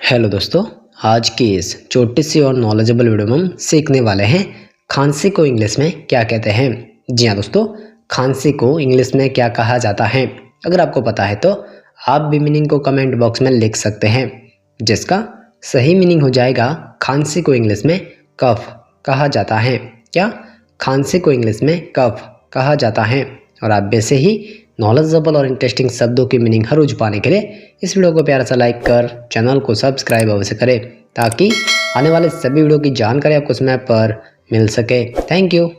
Hello दोस्तों, आज की इस छोटी सी और नॉलेजेबल वीडियो में हम सीखने वाले हैं खांसी को इंग्लिश में क्या कहते हैं। जी हाँ दोस्तों, खांसी को इंग्लिश में क्या कहा जाता है। अगर आपको पता है तो आप भी मीनिंग को कमेंट बॉक्स में लिख सकते हैं, जिसका सही मीनिंग हो जाएगा खांसी को इंग्लिश में कफ कहा जाता है। क्या खांसी को इंग्लिश में कफ कहा जाता है। और आप वैसे ही नॉलेजेबल और इंटरेस्टिंग शब्दों की मीनिंग हर रोज पाने के लिए इस वीडियो को प्यारा सा लाइक कर चैनल को सब्सक्राइब अवश्य करें, ताकि आने वाले सभी वीडियो की जानकारी आपको समय पर मिल सके। Thank you.